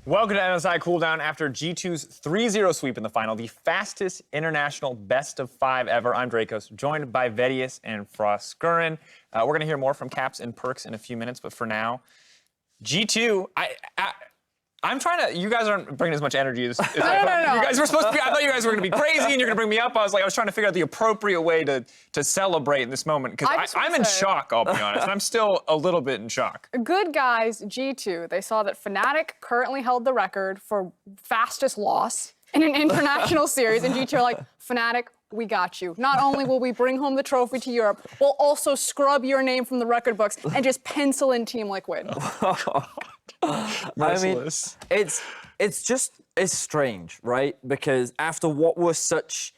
Welcome to MSI Cooldown after G2's 3-0 sweep in the final, the fastest international best-of-5 ever. I'm Dracos, joined by Vedius and Froskurin. We're going to hear more from Caps and Perkz in a few minutes, but for now, G2, I'm trying to, you guys aren't bringing as much energy as I thought. No. You guys were supposed to be, I thought you guys were going to be crazy and you're going to bring me up. I was trying to figure out the appropriate way to celebrate in this moment, because I'm in shock, I'll be honest. I'm still a little bit in shock. Good guys, G2, they saw that Fnatic currently held the record for fastest loss in an international series, and G2 are like, Fnatic, we got you. Not only will we bring home the trophy to Europe, we'll also scrub your name from the record books and just pencil in Team Liquid. Merciless. I mean, it's strange, right? Because after what were such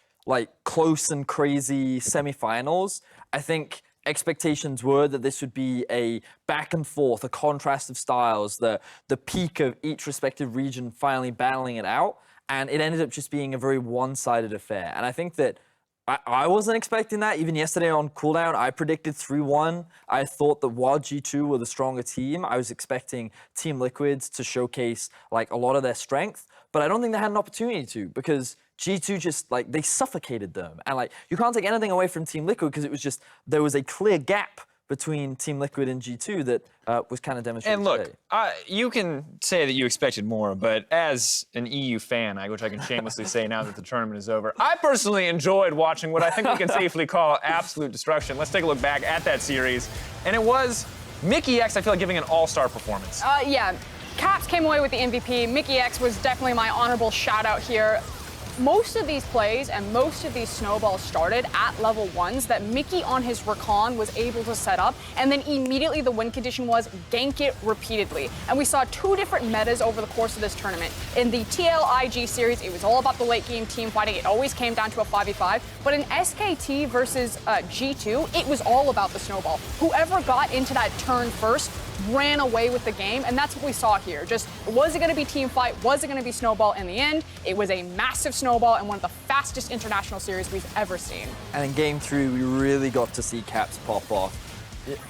close and crazy semifinals, I think expectations were that this would be a back and forth, a contrast of styles, the peak of each respective region finally battling it out, and it ended up just being a very one-sided affair. And I think that I wasn't expecting that. Even yesterday on Cooldown, I predicted 3-1. I thought that while G2 were the stronger team, I was expecting Team Liquids to showcase a lot of their strength, but I don't think they had an opportunity to, because G2 just they suffocated them. And you can't take anything away from Team Liquid, because it was just, there was a clear gap between Team Liquid and G2 that was kind of demonstrated. And look, today. you can say that you expected more, but as an EU fan, which I can shamelessly say now that the tournament is over, I personally enjoyed watching what I think we can safely call absolute destruction. Let's take a look back at that series, and it was Mickey X, I feel like, giving an all-star performance. Yeah, Caps came away with the MVP. Mickey X was definitely my honorable shout-out here. Most of these plays and most of these snowballs started at level 1s that Mickey on his recon was able to set up, and then immediately the win condition was gank it repeatedly. And we saw two different metas over the course of this tournament. In the TLIG series, it was all about the late game team fighting. It always came down to a 5v5. But in SKT versus G2, it was all about the snowball. Whoever got into that turn first ran away with the game, and that's what we saw here. Just, was it going to be team fight? Was it going to be snowball? In the end, it was a massive snowball and one of the fastest international series we've ever seen. And in Game 3, we really got to see Caps pop off.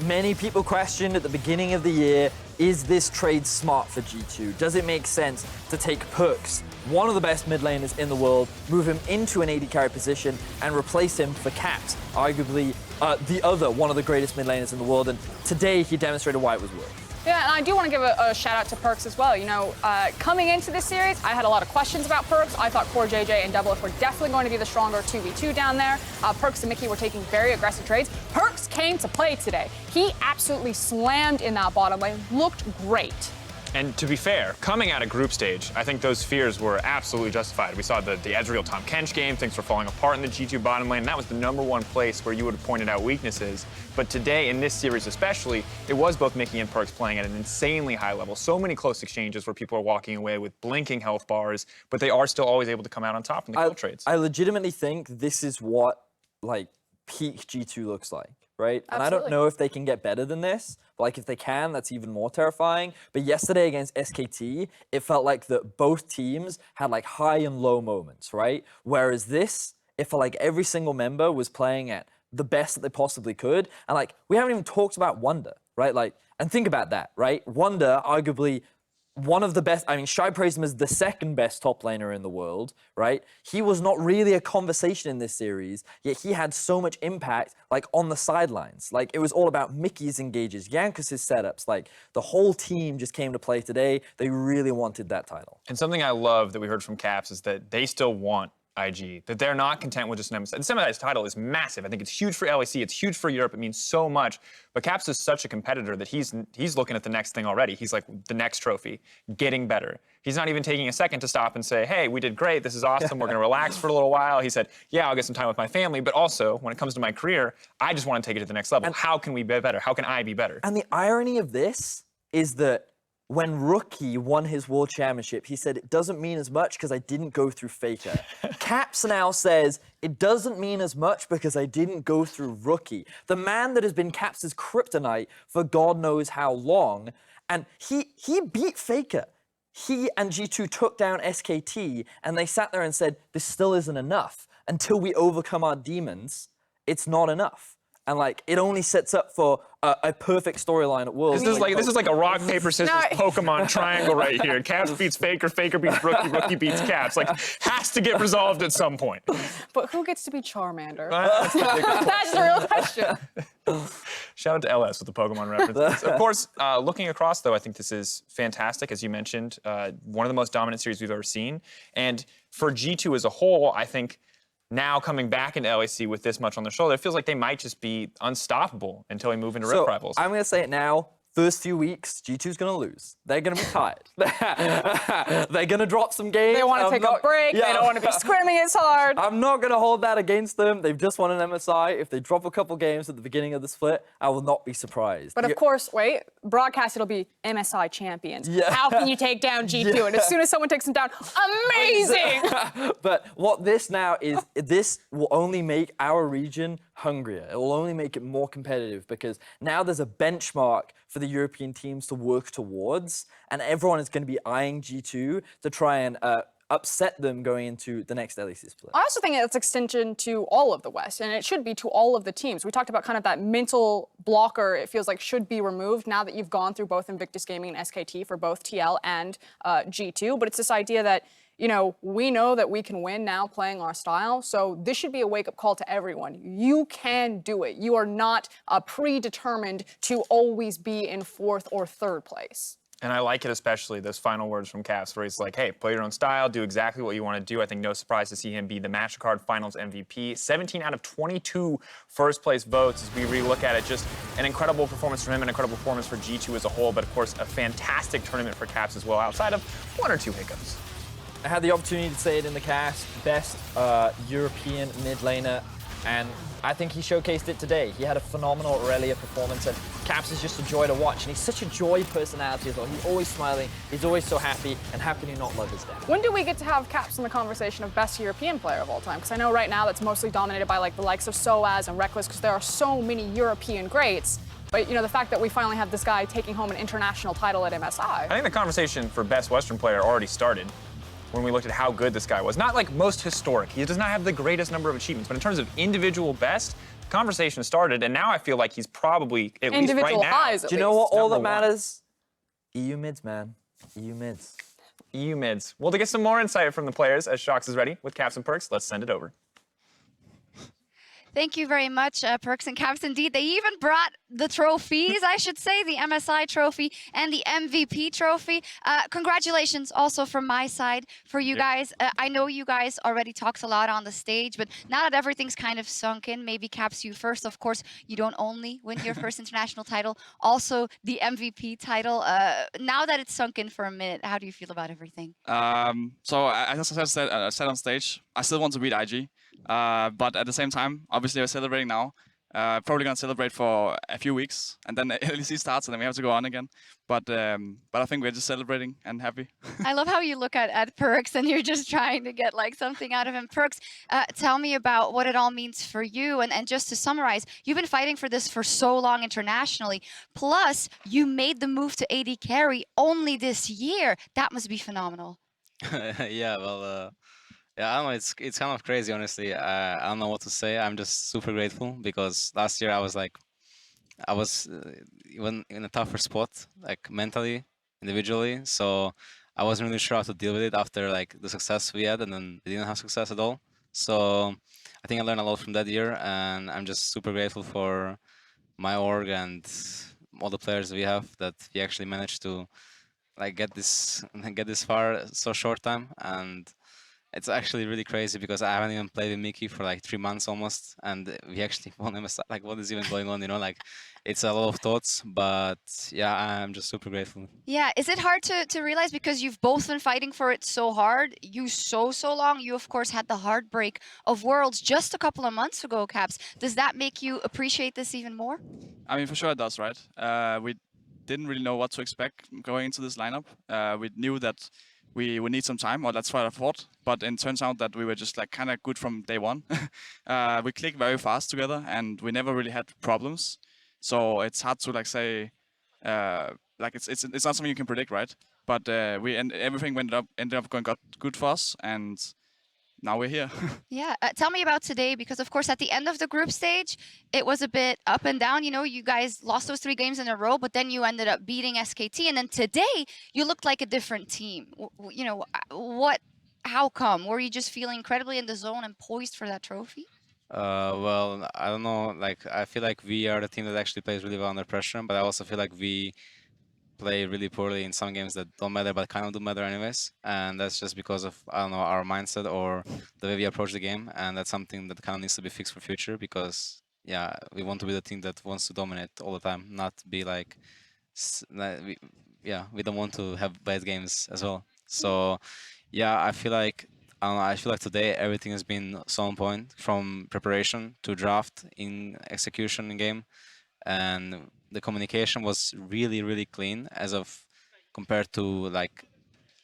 Many people questioned at the beginning of the year, is this trade smart for G2? Does it make sense to take Perkz, one of the best mid laners in the world, move him into an AD carry position, and replace him for Caps, arguably the other one of the greatest mid laners in the world? And today, he demonstrated why it was worth. Yeah, and I do want to give a shout out to Perkz as well. You know, coming into this series, I had a lot of questions about Perkz. I thought Core JJ and Doublelift were definitely going to be the stronger 2v2 down there. Perkz and Mickey were taking very aggressive trades. Perkz came to play today. He absolutely slammed in that bottom lane, looked great. And to be fair, coming out of group stage, I think those fears were absolutely justified. We saw the Ezreal Tom Kench game, things were falling apart in the G2 bottom lane, and that was the #1 place where you would have pointed out weaknesses. But today, in this series especially, it was both Mickey and Perkz playing at an insanely high level. So many close exchanges where people are walking away with blinking health bars, but they are still always able to come out on top in the kill trades. I legitimately think this is what, peak G2 looks like. Right? Absolutely. And I don't know if they can get better than this, but if they can, that's even more terrifying. But yesterday against SKT, it felt like that both teams had high and low moments, right? Whereas this, it felt like every single member was playing at the best that they possibly could. And we haven't even talked about Wonder, right? And think about that, right? Wonder, arguably one of the best. I mean, Shy praised him as the second best top laner in the world, right? He was not really a conversation in this series, yet he had so much impact, on the sidelines. It was all about Mickey's engages, Yankees' setups. The whole team just came to play today. They really wanted that title. And something I love that we heard from Caps is that they still want IG, that they're not content with just an MSI. The MSI's title is massive. I think it's huge for LEC, it's huge for Europe, it means so much. But Caps is such a competitor that he's looking at the next thing already. He's like, the next trophy, getting better. He's not even taking a second to stop and say, hey, we did great, this is awesome, we're gonna relax for a little while. He said, yeah, I'll get some time with my family, but also, when it comes to my career, I just wanna take it to the next level. And how can we be better? How can I be better? And the irony of this is that when Rookie won his world championship, he said, it doesn't mean as much because I didn't go through Faker. Caps now says, it doesn't mean as much because I didn't go through Rookie. The man that has been Caps' kryptonite for God knows how long. And he beat Faker. He and G2 took down SKT, and they sat there and said, this still isn't enough. Until we overcome our demons, it's not enough. and like it only sets up for a perfect storyline at Worlds. This is like a rock paper scissors Pokemon triangle right here. Caps beats Faker, Faker beats Rookie, Rookie beats Caps. Like has to get resolved at some point. But who gets to be Charmander? That's the real question. Shout out to LS with the Pokemon references. Of course, looking across though, I think this is fantastic, as you mentioned. One of the most dominant series we've ever seen, and for G2 as a whole, I think. Now coming back into LAC with this much on their shoulder, it feels like they might just be unstoppable until we move into Rift Rivals. I'm going to say it now. First few weeks, G2's going to lose. They're going to be tired. They're going to drop some games. They want to take a break. They don't want to be scrimming as hard. I'm not going to hold that against them. They've just won an MSI. If they drop a couple games at the beginning of the split, I will not be surprised. But of course, wait, broadcast it'll be MSI champions. Yeah. How can you take down G2? Yeah. And as soon as someone takes them down, amazing! But what this now is, this will only make our region hungrier. It will only make it more competitive because now there's a benchmark for the European teams to work towards, and everyone is going to be eyeing G2 to try and upset them going into the next LEC split. I also think it's extension to all of the West, and it should be to all of the teams. We talked about kind of that mental blocker, it feels like should be removed now that you've gone through both Invictus Gaming and SKT for both TL and G2, but it's this idea that you know, we know that we can win now playing our style, so this should be a wake-up call to everyone. You can do it. You are not predetermined to always be in 4th or 3rd place. And I like it especially, those final words from Caps, where he's like, hey, play your own style, do exactly what you want to do. I think no surprise to see him be the MasterCard Finals MVP. 17 out of 22 first-place votes as we re-look at it. Just an incredible performance from him, an incredible performance for G2 as a whole, but of course, a fantastic tournament for Caps as well, outside of 1 or 2 hiccups. I had the opportunity to say it in the cast, best European mid laner, and I think he showcased it today. He had a phenomenal Aurelia performance, and Caps is just a joy to watch, and he's such a joy personality as well. He's always smiling, he's always so happy, and how can you not love his dad? When do we get to have Caps in the conversation of best European player of all time? Because I know right now that's mostly dominated by like the likes of Soaz and Reckless, because there are so many European greats. But, you know, the fact that we finally have this guy taking home an international title at MSI. I think the conversation for best Western player already started when we looked at how good this guy was. Not like most historic. He does not have the greatest number of achievements, but in terms of individual best, the conversation started, and now I feel like he's probably, at least right now. Highs, do you know what all that matters? EU mids, man. EU mids. EU mids. Well, to get some more insight from the players, as Shox is ready with Caps and Perkz, let's send it over. Thank you very much, Perkz and Caps. Indeed, they even brought the trophies, I should say, the MSI trophy and the MVP trophy. Congratulations also from my side for you guys. I know you guys already talked a lot on the stage, but now that everything's kind of sunk in, maybe Caps, you first. Of course, you don't only win your first international title, also the MVP title. Now that it's sunk in for a minute, how do you feel about everything? So as I said on stage, I still want to beat IG. But at the same time, obviously we're celebrating now. Probably gonna celebrate for a few weeks, and then LEC starts, and then we have to go on again. But I think we're just celebrating and happy. I love how you look at Perkz, and you're just trying to get like something out of him. Perkz, tell me about what it all means for you, and just to summarize, you've been fighting for this for so long internationally. Plus, you made the move to AD carry only this year. That must be phenomenal. Yeah, well. Yeah, I don't know, it's kind of crazy, honestly. I don't know what to say. I'm just super grateful because last year I was even in a tougher spot, like mentally, individually. So I wasn't really sure how to deal with it after like the success we had, and then we didn't have success at all. So I think I learned a lot from that year, and I'm just super grateful for my org and all the players we have that we actually managed to like get this far so short time. And it's actually really crazy because I haven't even played with Mickey for like 3 months almost, and we actually won MSI. Like, what is even going on? You know, like, it's a lot of thoughts, but yeah, I'm just super grateful. Yeah, is it hard to realize because you've both been fighting for it so hard, you so long? You of course had the heartbreak of Worlds just a couple of months ago, Caps. Does that make you appreciate this even more? I mean, for sure it does, right? We didn't really know what to expect going into this lineup. We knew that we would need some time, or that's what I thought. But it turns out that we were just like kind of good from day one. We clicked very fast together, and we never really had problems. So it's hard to like say, like it's not something you can predict, right? But everything ended up going good for us, and now we're here. Yeah, tell me about today, because of course at the end of the group stage, it was a bit up and down. You know, you guys lost those 3 games in a row, but then you ended up beating SKT, and then today you looked like a different team. You know, how come? Were you just feeling incredibly in the zone and poised for that trophy? Well, I don't know. Like, I feel like we are the team that actually plays really well under pressure, but I also feel like we play really poorly in some games that don't matter, but kind of do matter anyways. And that's just because of, I don't know, our mindset or the way we approach the game. And that's something that kind of needs to be fixed for future because, yeah, we want to be the team that wants to dominate all the time, not be like, we don't want to have bad games as well. So, yeah, I feel like today everything has been so on point from preparation to draft in execution in game, and the communication was really, really clean as of compared to like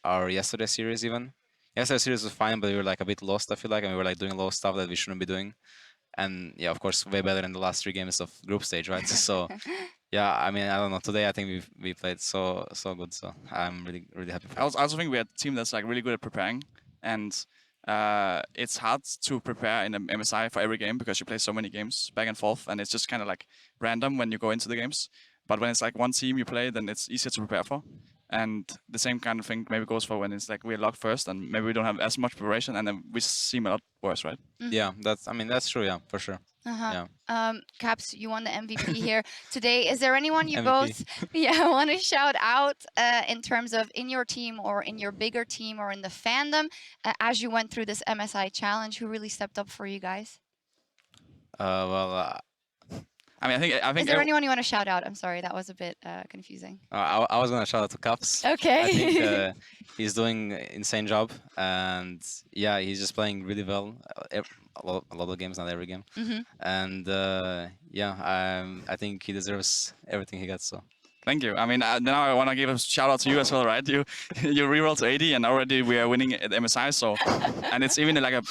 our yesterday series even. Yesterday series was fine, but we were like a bit lost, I feel like, and we were like doing a lot of stuff that we shouldn't be doing. And yeah, of course, way better than the last 3 games of group stage, right? So yeah, I mean, I don't know. Today I think we played so good, so I'm really, really happy for I also think we had a team that's like really good at preparing, and it's hard to prepare in MSI for every game because you play so many games back and forth, and it's just kind of like random when you go into the games. But when it's like one team you play, then it's easier to prepare for. And the same kind of thing maybe goes for when it's like we're locked first and maybe we don't have as much preparation, and then we seem a lot worse, right? Yeah, that's true, yeah, for sure. Uh-huh. Yeah. Caps, you won the MVP here today. Is there anyone you MVP. both want to shout out in terms of in your team or in your bigger team or in the fandom as you went through this MSI challenge? Who really stepped up for you guys? Well, I mean, I think Is there anyone you want to shout out? I'm sorry, that was a bit confusing. I was gonna shout out to Caps. Okay. I think he's doing an insane job, and yeah, he's just playing really well. A lot of games, not every game. And I think he deserves everything he gets. So. Thank you. I mean, now I want to give a shout out to you as well, right? You reroll to 80, and already we are winning at MSI. So, and it's even like a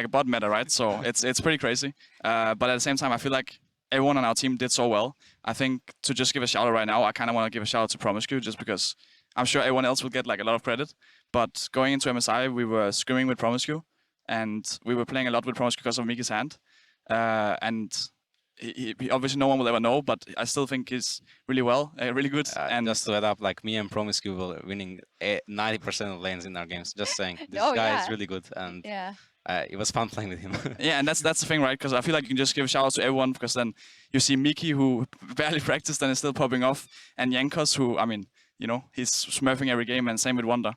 bot meta, right? So it's pretty crazy. But at the same time, I feel like everyone on our team did so well. I think to just give a shout out right now, I kind of want to give a shout out to Promiscu, just because I'm sure everyone else will get like a lot of credit. But going into MSI, we were scrimming with Promiscu, and we were playing a lot with Promiscu because of Miki's hand. And he obviously no one will ever know, but I still think he's really really good. And just to add up, like me and Promiscu were winning 90% of lanes in our games. Just saying, this guy is really good, and it was fun playing with him. Yeah, and that's the thing, right? Because I feel like you can just give a shout out to everyone, because then you see Miki, who barely practiced and is still popping off, and Jankos, who, I mean, you know, he's smurfing every game, and same with Wonder,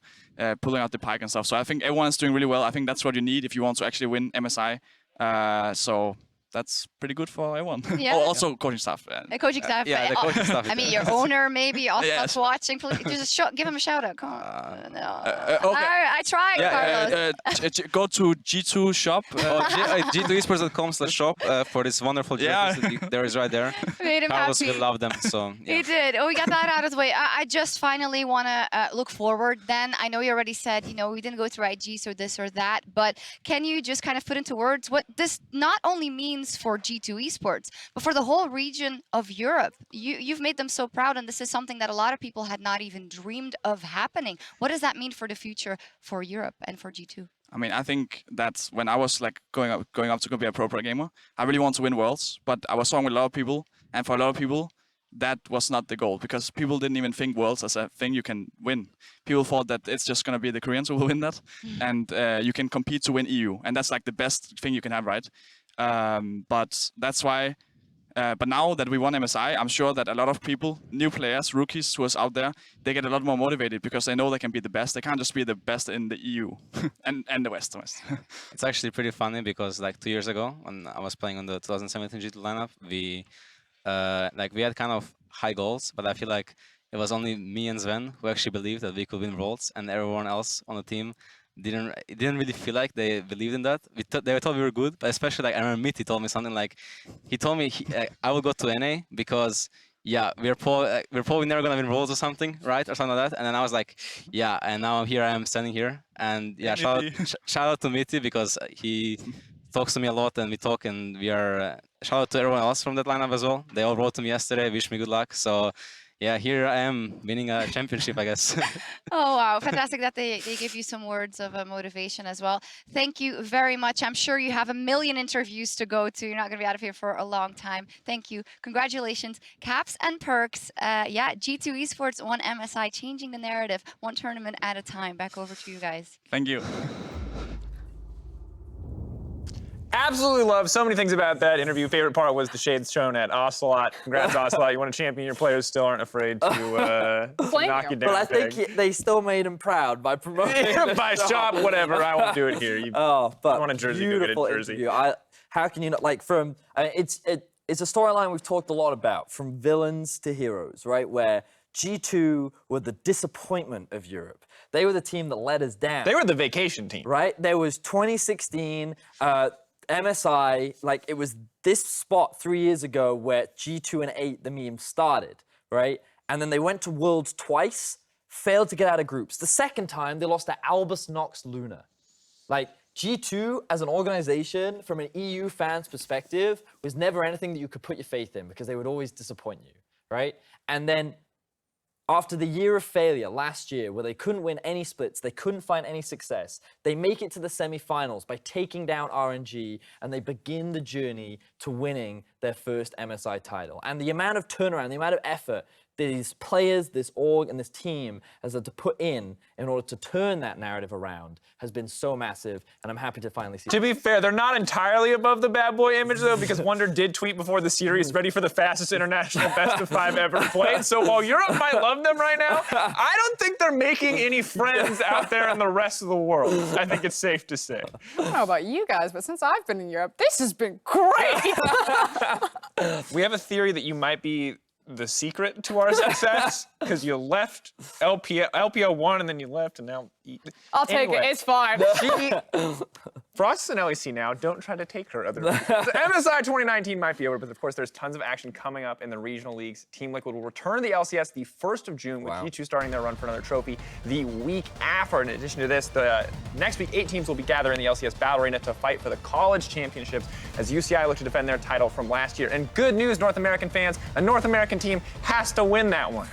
pulling out the pike and stuff. So I think everyone is doing really well. I think that's what you need if you want to actually win MSI. So that's pretty good for everyone. Yeah. Also coaching staff. The coaching staff. Yeah, the coaching staff. I mean, your owner maybe also Yes. watching. Please, just give him a shout out. Come on. No. Okay. I tried, Carlos. Go to G2 shop. G2esports.com/shop for this wonderful jerseys that there is right there. Made him Carlos happy. will love them. So yeah. He did. Oh, we got that out of the way. I just finally want to look forward. Then I know you already said, you know, we didn't go through IG, so this or that. But can you just kind of put into words what this not only means for G2 Esports, but for the whole region of Europe? You've made them so proud, and this is something that a lot of people had not even dreamed of happening. What does that mean for the future for Europe and for G2? I mean, I think that when I was like going up to go be a pro gamer, I really want to win worlds, but I was talking with a lot of people, and for a lot of people, that was not the goal, because people didn't even think worlds as a thing you can win. People thought that it's just going to be the Koreans who will win that, and you can compete to win EU, and that's like the best thing you can have, right? But that's why. But now that we won MSI, I'm sure that a lot of people, new players, rookies who is out there, they get a lot more motivated because they know they can be the best. They can't just be the best in the EU and the West. It's actually pretty funny because like 2 years ago, when I was playing on the 2017 G2 lineup, we had kind of high goals, but I feel like it was only me and Sven who actually believed that we could win worlds, and everyone else on the team didn't really feel like they believed in that. They thought we were good, but especially like I remember Mitty told me something like, he told me I will go to NA because we're probably never gonna win worlds or something, right, or something like that. And then I was like, yeah, and now here I am standing here, and yeah, shout out to Mitty because he talks to me a lot, and we talk, and we are shout out to everyone else from that lineup as well. They all wrote to me yesterday, wish me good luck. So yeah, here I am winning a championship, I guess. Oh, wow. Fantastic that they give you some words of motivation as well. Thank you very much. I'm sure you have a million interviews to go to. You're not going to be out of here for a long time. Thank you. Congratulations, Caps and Perkz. Yeah, G2 Esports won MSI, changing the narrative one tournament at a time. Back over to you guys. Thank you. Absolutely love so many things about that interview. Favorite part was the shades shown at Ocelot. Congrats, Ocelot. You won a champion. Your players still aren't afraid to knock you down. But I think they still made him proud by promoting. By shop, whatever. I won't do it here. But I want a jersey. beautiful Go get a jersey. interview. How can you not like from? It's a storyline we've talked a lot about, from villains to heroes, right? Where G2 were the disappointment of Europe. They were the team that let us down. They were the vacation team. Right? There was 2016. MSI, like it was this spot 3 years ago where G2 and 8, the meme started, right? And then they went to Worlds twice, failed to get out of groups. The second time, they lost to Albus Nox Luna. Like, G2 as an organization, from an EU fan's perspective, was never anything that you could put your faith in because they would always disappoint you, right? And then after the year of failure last year, where they couldn't win any splits, they couldn't find any success, they make it to the semifinals by taking down RNG, and they begin the journey to winning their first MSI title. And the amount of turnaround, the amount of effort these players, this org, and this team has had to put in order to turn that narrative around has been so massive, and I'm happy to finally see it. To be fair, they're not entirely above the bad boy image, though, because Wonder did tweet before the series, ready for the fastest international best of 5 ever played. So while Europe might love them right now, I don't think they're making any friends out there in the rest of the world. I think it's safe to say. I don't know about you guys, but since I've been in Europe, this has been great. We have a theory that you might be the secret to our success, because you left LPO 1 and then you left, and now I'll take it. It's fine. Frost is an LEC now. Don't try to take her. Other MSI 2019 might be over, but of course there's tons of action coming up in the regional leagues. Team Liquid will return to the LCS the 1st of June, with G2 starting their run for another trophy the week after. In addition to this, the next week 8 teams will be gathering in the LCS Battle Arena to fight for the college championships as UCI look to defend their title from last year. And good news, North American fans, a North American team has to win that one.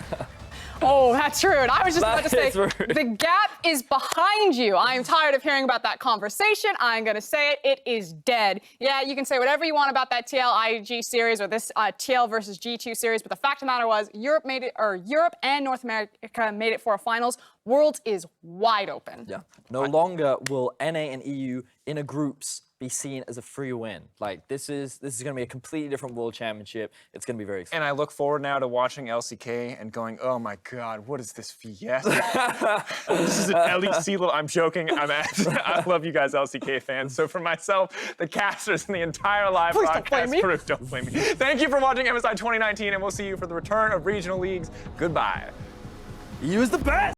Oh, that's rude. I was just about to say, rude. the gap is behind you. I am tired of hearing about that conversation. I'm going to say it. It is dead. Yeah, you can say whatever you want about that TL-IG series or this TL versus G2 series, but the fact of the matter was Europe made it, or Europe and North America made it for a finals. Worlds is wide open. Yeah. No longer will NA and EU inner groups be seen as a free win. Like, this is going to be a completely different world championship. It's going to be very exciting. And I look forward now to watching LCK and going, oh my God, what is this fiesta? This is an LEC level. I'm joking. I love you guys, LCK fans. So for myself, the casters, and the entire live broadcast crew, don't blame me. Thank you for watching MSI 2019, and we'll see you for the return of regional leagues. Goodbye. EU is the best!